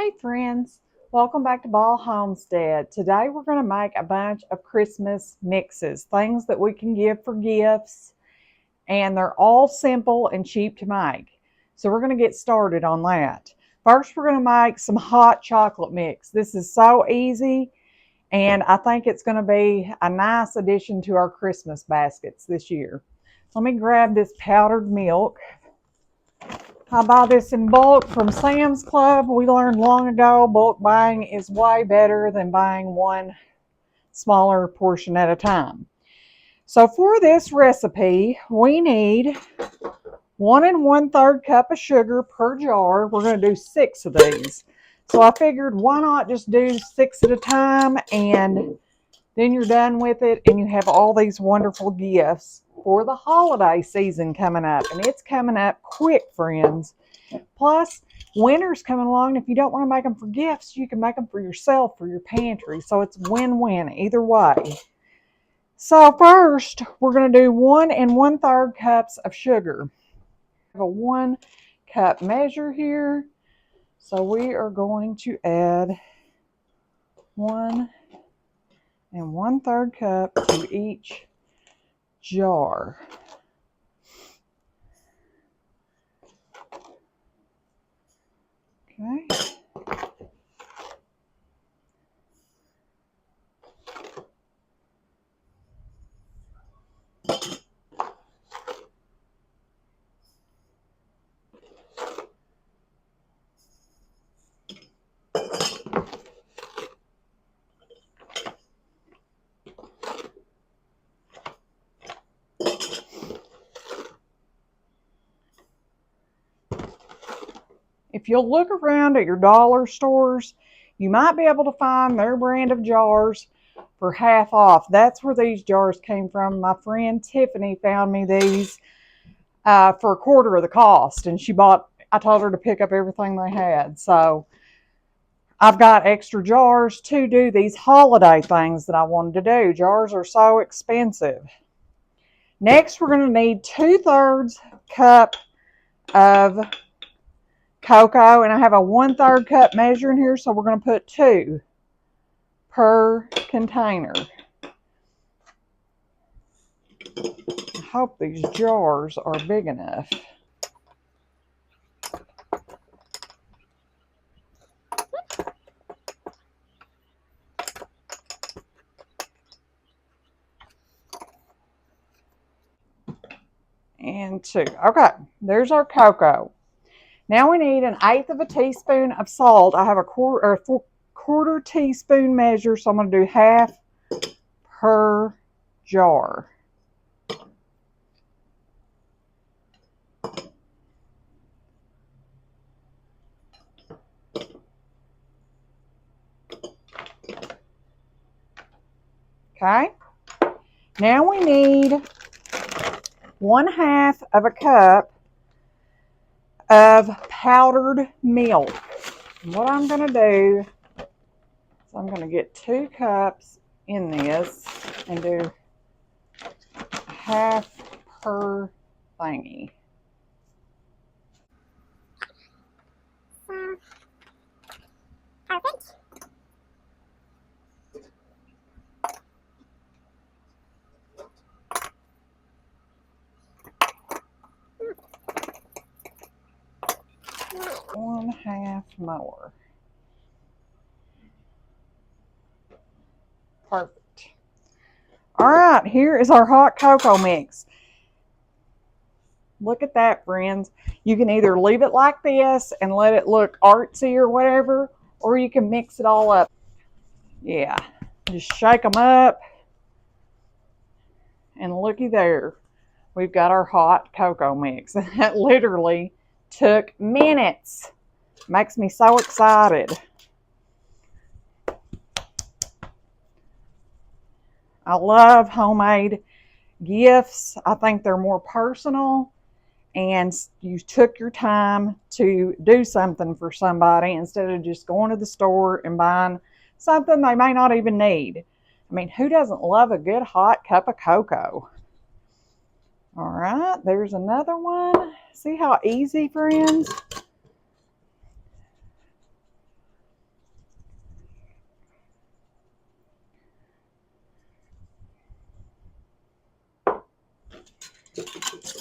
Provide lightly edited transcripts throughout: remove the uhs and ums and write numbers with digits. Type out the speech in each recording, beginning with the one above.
Hey friends, welcome back to Ball Homestead. Today we're going to make a bunch of Christmas mixes, things that we can give for gifts, and they're all simple and cheap to make. So we're going to get started on that. First we're going to make some hot chocolate mix. This is so easy, and I think it's going to be a nice addition to our Christmas baskets this year. Let me grab this powdered milk. I buy this in bulk from Sam's Club. We learned long ago bulk buying is way better than buying one smaller portion at a time. So for this recipe, we need 1 1/3 cup of sugar per jar. We're going to do 6 of these. So I figured why not just do 6 at a time, and then you're done with it and you have all these wonderful gifts for the holiday season coming up. And it's coming up quick, friends. Plus, winter's coming along. If you don't want to make them for gifts, you can make them for yourself, for your pantry. So it's win-win either way. So first, we're going to do 1 1/3 cups of sugar. I have a 1 cup measure here. So we are going to add 1 1/3 cup to each jar. Okay. If you'll look around at your dollar stores, you might be able to find their brand of jars for half off. That's where these jars came from. My friend Tiffany found me these for a quarter of the cost, and I told her to pick up everything they had. So I've got extra jars to do these holiday things that I wanted to do. Jars are so expensive. Next, we're going to need 2/3 cup of cocoa, and I have a 1/3 cup measure in here, so we're going to put 2 per container. I hope these jars are big enough. And 2. Okay, there's our cocoa. Now we need 1/8 of a teaspoon of salt. I have a quarter teaspoon measure, so I'm going to do half per jar. Okay. Now we need 1/2 of a cup of powdered milk. What I'm going to do is I'm going to get 2 cups in this and do half per thingy. Perfect. One half more. Perfect. All right, here is our hot cocoa mix. Look at that, friends. You can either leave it like this and let it look artsy or whatever, or you can mix it all up. Yeah, just shake them up. And looky there, we've got our hot cocoa mix. That literally took minutes. Makes me so excited. I love homemade gifts. I think they're more personal, and you took your time to do something for somebody instead of just going to the store and buying something they may not even need. I mean, who doesn't love a good hot cup of cocoa? All right, there's another one. See how easy, friends?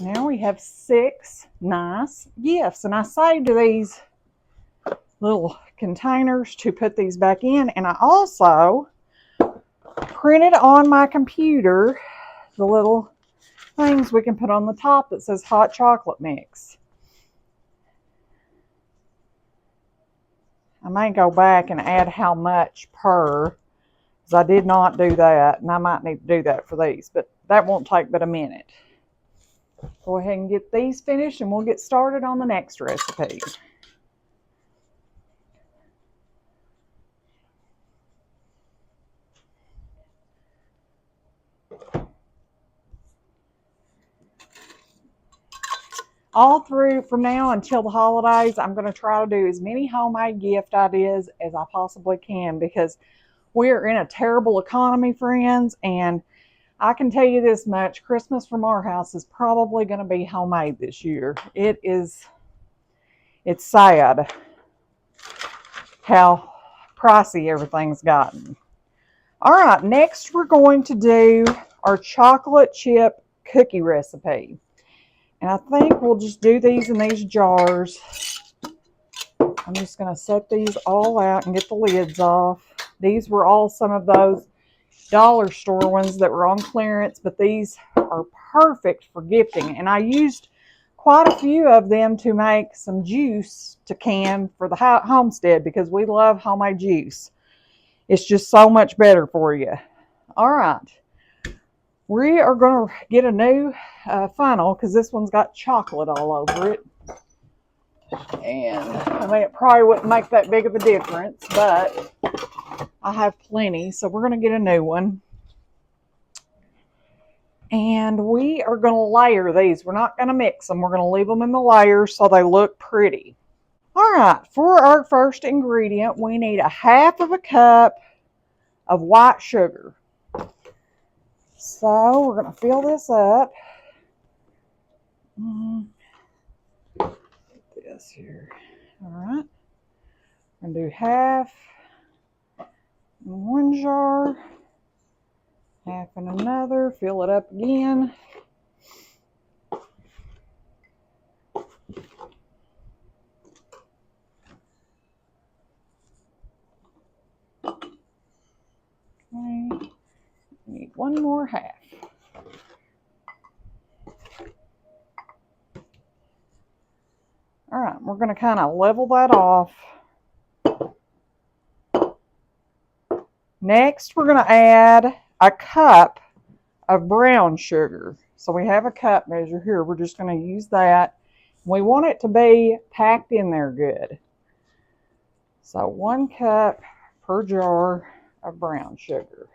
Now we have 6 nice gifts. And I saved these little containers to put these back in. And I also printed on my computer the little things we can put on the top that says hot chocolate mix. I may go back and add how much per, because I did not do that, and I might need to do that for these, but that won't take but a minute. Go ahead and get these finished and we'll get started on the next recipe. All through from now until the holidays, I'm going to try to do as many homemade gift ideas as I possibly can, because we are in a terrible economy, friends, and I can tell you this much: Christmas from our house is probably going to be homemade this year. It's sad how pricey everything's gotten. All right, next we're going to do our chocolate chip cookie recipe. And I think we'll just do these in these jars. I'm just going to set these all out and get the lids off. These were all some of those dollar store ones that were on clearance, but these are perfect for gifting. And I used quite a few of them to make some juice to can for the homestead, because we love homemade juice. It's just so much better for you. All right. We are going to get a new funnel, because this one's got chocolate all over it. And I mean, it probably wouldn't make that big of a difference, but I have plenty, so we're going to get a new one. And we are going to layer these. We're not going to mix them. We're going to leave them in the layers so they look pretty. All right, for our first ingredient, we need 1/2 cup of white sugar. So we're going to fill this up. This here. All right. I'm going to do 1/2 in one jar, 1/2 in another, fill it up again. Okay. Need one more 1/2. All right, we're going to kind of level that off. Next, we're going to add 1 cup of brown sugar. So we have a cup measure here. We're just going to use that. We want it to be packed in there good. So 1 cup per jar of brown sugar.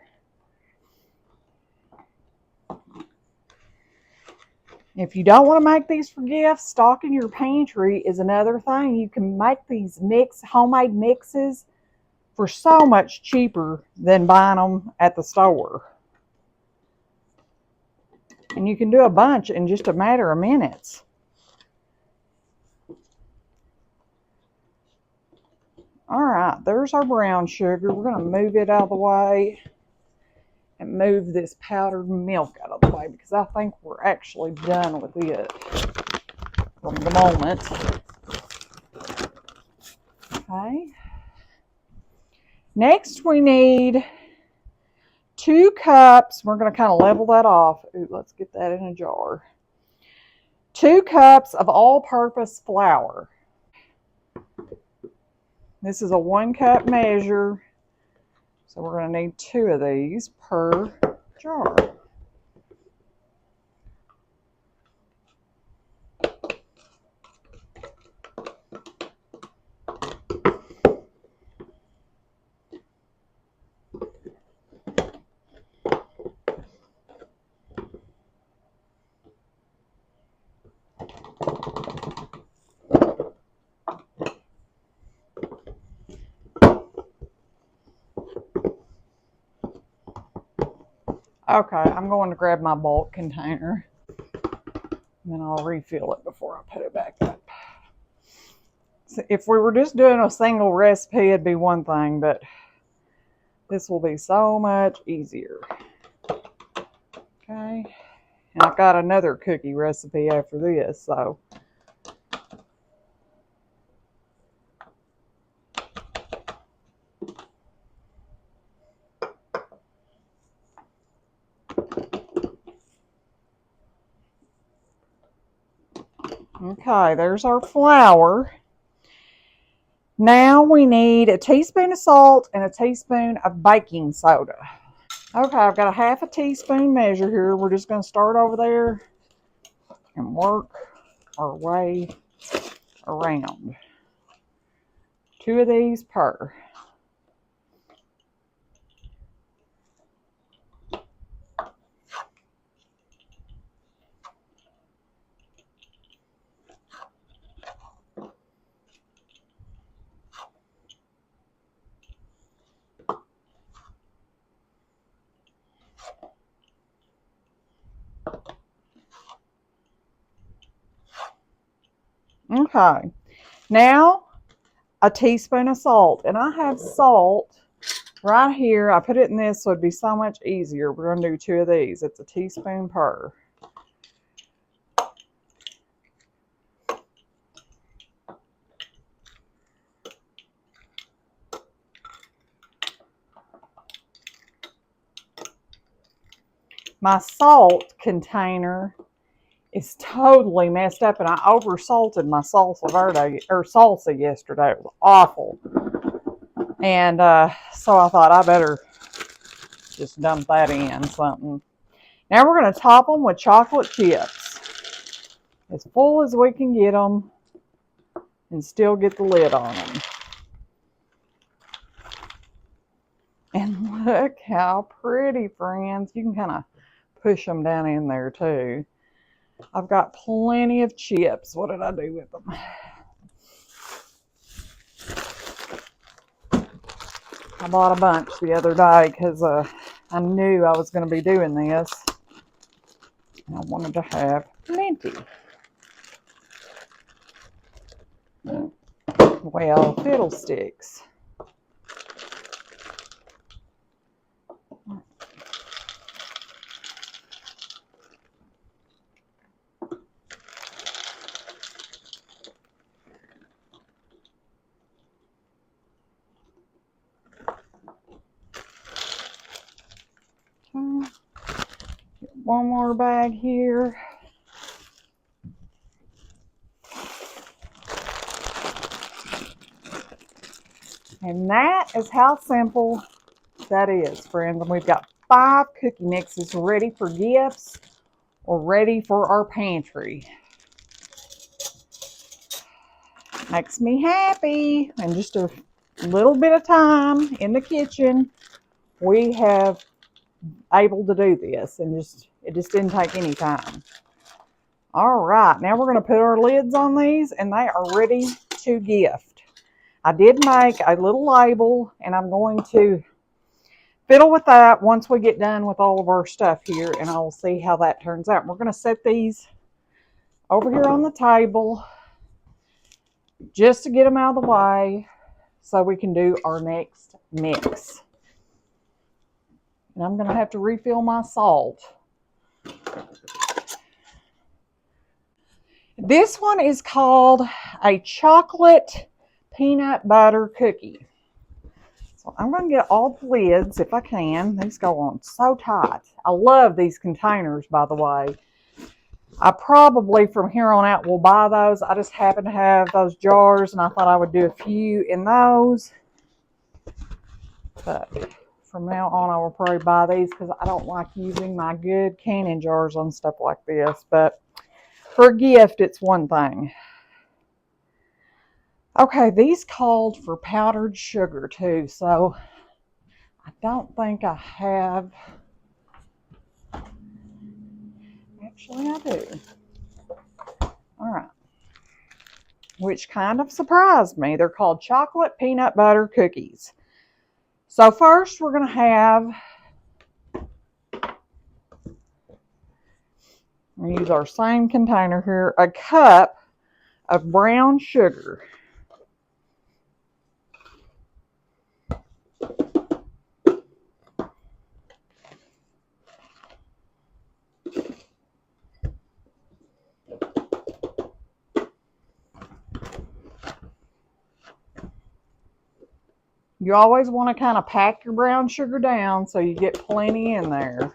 If you don't want to make these for gifts, stocking your pantry is another thing. You can make these homemade mixes for so much cheaper than buying them at the store. And you can do a bunch in just a matter of minutes. All right, there's our brown sugar. We're going to move it out of the way and move this powdered milk out of the way, because I think we're actually done with it from the moment. Okay. Next, we need 2 cups. We're going to kind of level that off. Ooh, let's get that in a jar. 2 cups of all-purpose flour. This is a 1 cup measure, so we're going to need 2 of these per jar. Okay, I'm going to grab my bulk container, and then I'll refill it before I put it back up. So if we were just doing a single recipe, it'd be one thing, but this will be so much easier. Okay, And I've got another cookie recipe after this, so. Okay, there's our flour. Now we need a teaspoon of salt and a teaspoon of baking soda. Okay, I've got a half a teaspoon measure here. We're just going to start over there and work our way around. 2 of these per. Okay, now a teaspoon of salt. And I have salt right here. I put it in this so it'd be so much easier. We're going to do 2 of these. It's a teaspoon per. My salt container is totally messed up, and I oversalted my salsa verde or salsa yesterday. It was awful, and so I thought I better just dump that in something. Now we're going to top them with chocolate chips, as full as we can get them, and still get the lid on them. And look how pretty, friends. You can kind of push them down in there too. I've got plenty of chips. What did I do with them? I bought a bunch the other day because I knew I was going to be doing this. And I wanted to have plenty. Well, fiddlesticks. Get one more bag here. And that is how simple that is, friends. And we've got 5 cookie mixes ready for gifts or ready for our pantry. Makes me happy. And just a little bit of time in the kitchen, we have able to do this, and it just didn't take any time. All right, now we're going to put our lids on these, and they are ready to gift. I did make a little label, and I'm going to fiddle with that once we get done with all of our stuff here, and I'll see how that turns out. We're going to set these over here on the table just to get them out of the way so we can do our next mix. And I'm going to have to refill my salt. This one is called a chocolate peanut butter cookie. So I'm going to get all the lids if I can. These go on so tight. I love these containers, by the way. I probably from here on out will buy those. I just happen to have those jars, and I thought I would do a few in those. But from now on, I will probably buy these because I don't like using my good canning jars on stuff like this. But for a gift, it's one thing. Okay, these called for powdered sugar too, so I don't think I have. Actually, I do. All right. Which kind of surprised me. They're called chocolate peanut butter cookies. So first we're going to have, we use our same container here, a cup of brown sugar. You always want to kind of pack your brown sugar down so you get plenty in there.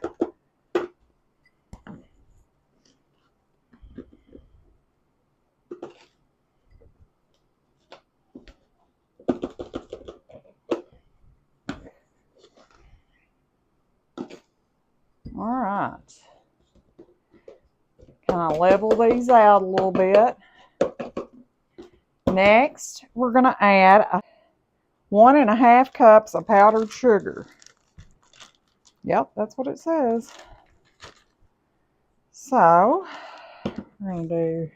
All right. Kind of level these out a little bit. Next, we're going to add 1.5 cups of powdered sugar. Yep, that's what it says. So, we're going to do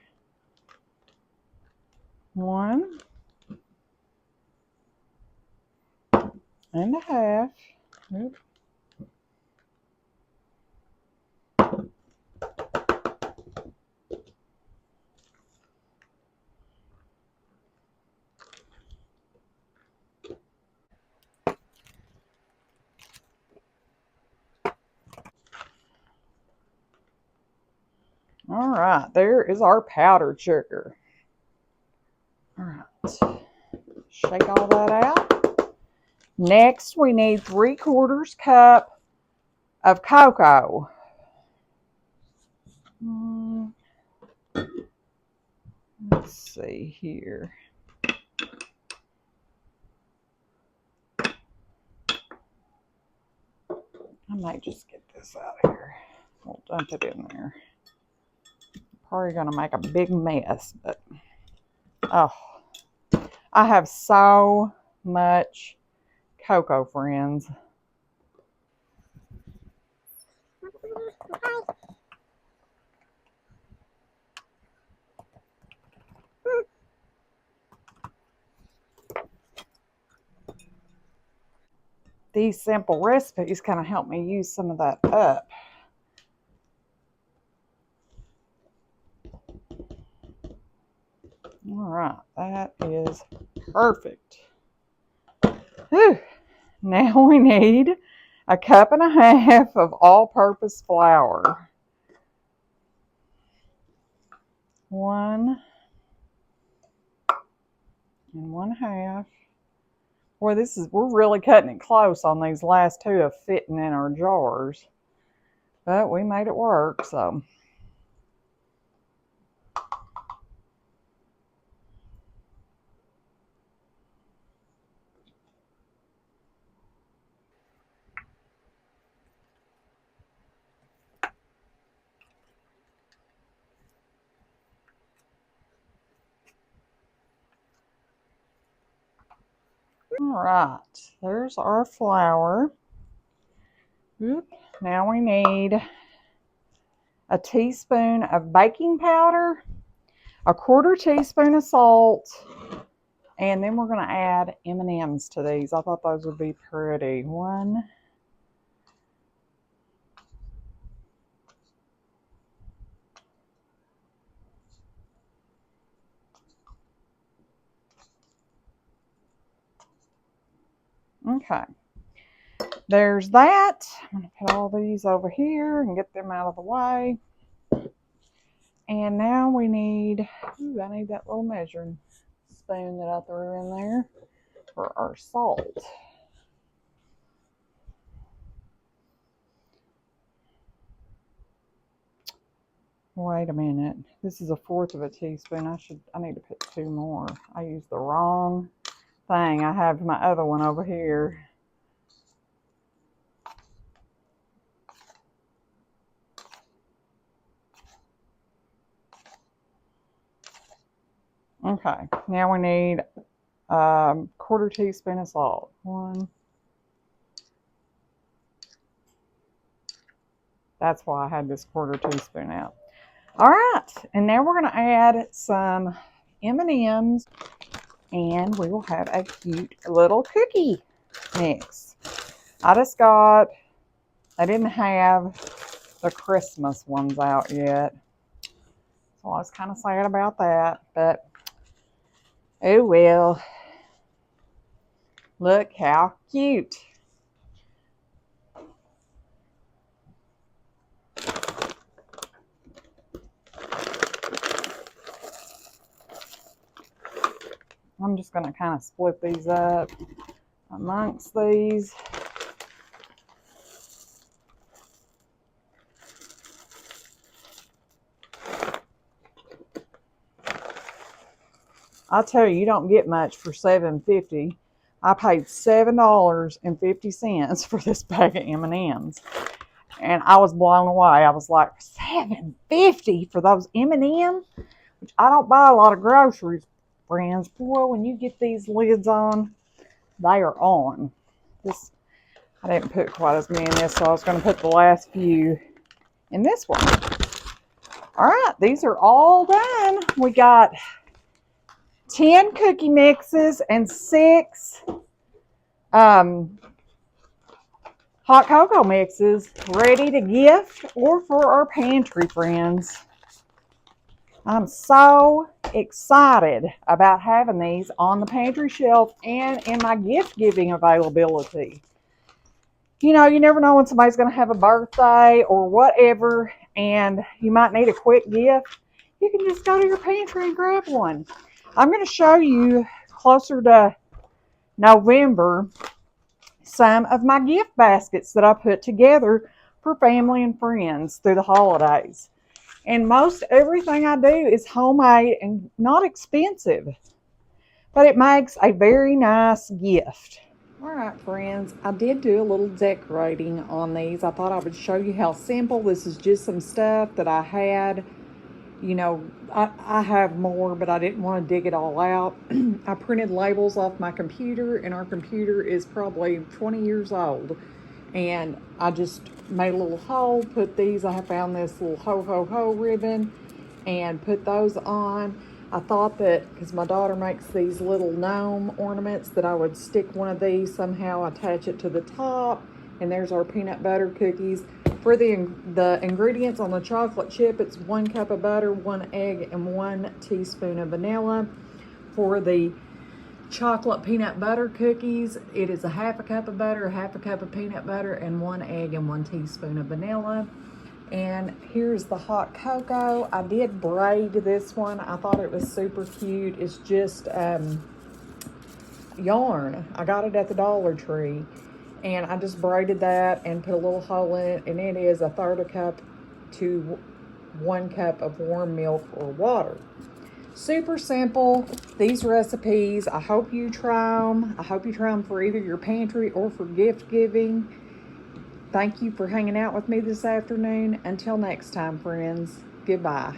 1.5. Oops. All right, there is our powdered sugar. All right, shake all that out. Next, we need 3/4 cup of cocoa. Let's see here. I might just get this out of here. We'll dump it in there. Probably going to make a big mess, but oh, I have so much cocoa, friends. These simple recipes kind of help me use some of that up. All right, that is perfect. Whew. Now we need 1.5 cups of all-purpose flour. 1 1/2. Boy, we're really cutting it close on these last two of fitting in our jars. But we made it work, so. All right, there's our flour. Now we need a teaspoon of baking powder, 1/4 teaspoon of salt, and then we're going to add M&Ms to these. I thought those would be pretty. One. Okay. There's that. I'm going to put all these over here and get them out of the way. And now we need, I need that little measuring spoon that I threw in there for our salt. Wait a minute. This is 1/4 teaspoon. I need to put 2 more. I used the wrong thing. I have my other one over here. Okay, now we need 1/4 teaspoon of salt. 1. That's why I had this 1/4 teaspoon out. All right, and now we're going to add some M&Ms, and we will have a cute little cookie mix. I didn't have the Christmas ones out yet, so I was kind of sad about that, but oh well. Look how cute. I'm just going to kind of split these up. amongst these. I tell you, you don't get much for $7.50. I paid $7.50 for this bag of M&Ms, and I was blown away. I was like, $7.50 for those M&Ms, which I don't buy a lot of groceries, friends. Boy, when you get these lids on, they are on. This I didn't put quite as many in this, so I was going to put the last few in this one. All right, these are all done. We got 10 cookie mixes and 6 hot cocoa mixes ready to gift or for our pantry friends. I'm so excited about having these on the pantry shelf and in my gift giving availability. You know, you never know when somebody's going to have a birthday or whatever, and you might need a quick gift. You can just go to your pantry and grab one. I'm going to show you closer to November some of my gift baskets that I put together for family and friends through the holidays. And most everything I do is homemade and not expensive, but it makes a very nice gift. All right, friends, I did do a little decorating on these. I thought I would show you how simple. This is just some stuff that I had. You know, I have more, but I didn't want to dig it all out. I printed labels off my computer, and our computer is probably 20 years old. And I just made a little hole, put these, I found this little ho ho ho ribbon, and put those on. I thought that because my daughter makes these little gnome ornaments, that I would stick one of these somehow, attach it to the top, and there's our peanut butter cookies. For the ingredients on the chocolate chip, it's 1 cup of butter, 1 egg, and 1 teaspoon of vanilla. For the chocolate peanut butter cookies, it is a half a cup of butter, a half a cup of peanut butter, and 1 egg and 1 teaspoon of vanilla. And here's the hot cocoa. I did braid this one. I thought it was super cute. It's just yarn. I got it at the Dollar Tree, and I just braided that and put a little hole in it, and it is 1/3 cup to 1 cup of warm milk or water. Super simple, these recipes. I hope you try them. I hope you try them for either your pantry or for gift giving. Thank you for hanging out with me this afternoon. Until next time, friends, goodbye.